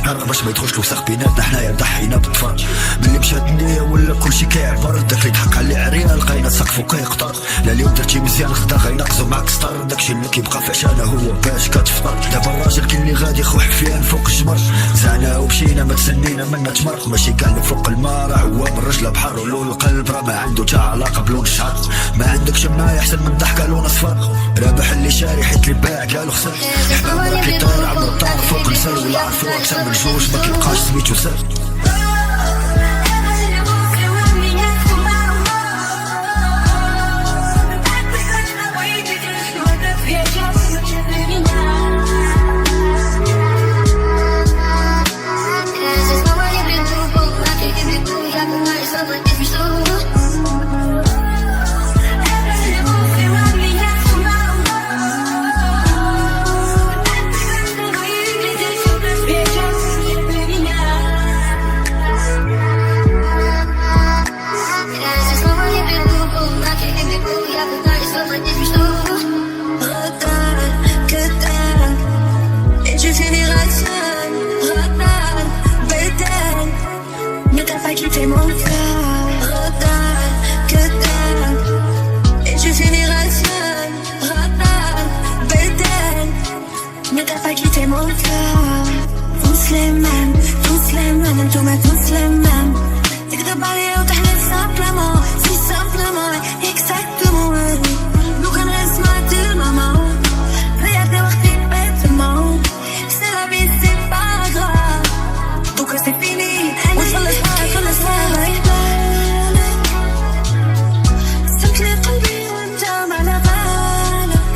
قرب باش ما يدخلش الوسخ بيناتنا، حنايا ضحينا بالتفرج. ملي مشات النية ولا كلشي كيعبر، داك اللي ضحك على عريان لقينا سقفو كيقطر. لا اليوم درتي مزيان خدا غينقزو معاك سطر، داكشي اللي كيبقى في عشانه هو باش كتفطر. دابا الراجل كاين اللي غادي خو حفيان فوق الجمر، زعنا ومشينا ما تسنينا منا تمرق. ماشي كاع اللي فوق الماء راه هو بالرجله بحر، ولو القلب راه ما عنده تا علاقه بلون الشعر. ما عندك شماية احسن من ضحكه لون اصفر، رابح اللي شاري حيت اللي باع قالو خسر. حباب راه كيطير عمرو الطار فوق السر، ولا عرفو اكثر من جوج ما كيبقاش سميتو سر. Quitter mon cœur, radar, que dalle. Et je finirai seul, radar, bédel. Ne t'as pas quitté mon cœur. Tous les mêmes, tous les mêmes. تقدر عليا وتحلف simplement, si simplement, exactement. لو كان غير سمعت الماما ضيعت وقتي bêtement. C'est la vie, c'est pas grave. Donc c'est fini. سكلي قلبي وانت على بالك،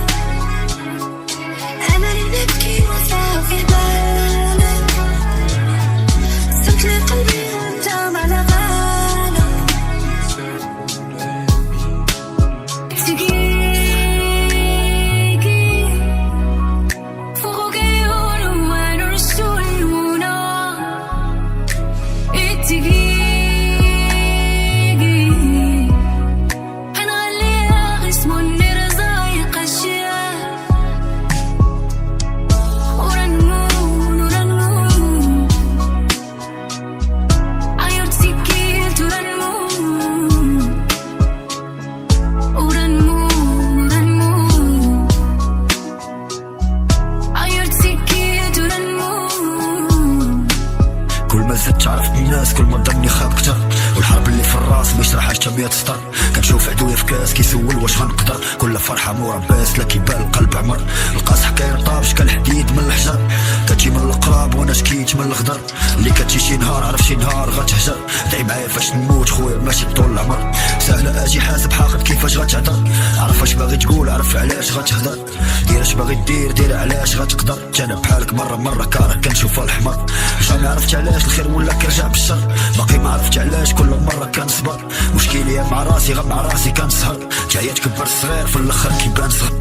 انا اللي نبكي وصافي بالك. سكلي قلبي وانت على بالك. تقيقي فوقي ولوان رسولنا تقيقي كل ما زدت تعرف الناس كل ما ضلني خاب كتر، والحرب اللي في الراس ما يشرحهاش تا 100 سطر. كنشوف عدويا في كاس كيسول واش غنقدر، كل فرحه مورا باس لا كيبان القلب عمر. القاصح كيرطاب شكل الحديد من الحجر، كتجي من القراب وانا شكيت من الخضر. اللي كتجي شي نهار عرف شي نهار غتهجر، دعي معايا فاش نموت خويا ماشي بطول العمر. سهله اجي حاسب حاقد كيفاش غتهضر، عرف اش باغي تقول عرف علاش غتهضر. دير اش باغي دير علاش غتقدر. انا بحالك مره كاره كنشوفها الحمر، جامي عرفت علاش الخير ولا كيرجع بالشر. باقي ما عرفت علاش كل مره كنصبر، مشكلي مع راسي غير مع راسي كنسهر. جايه تكبر الصغير في الاخر كيبان صغر.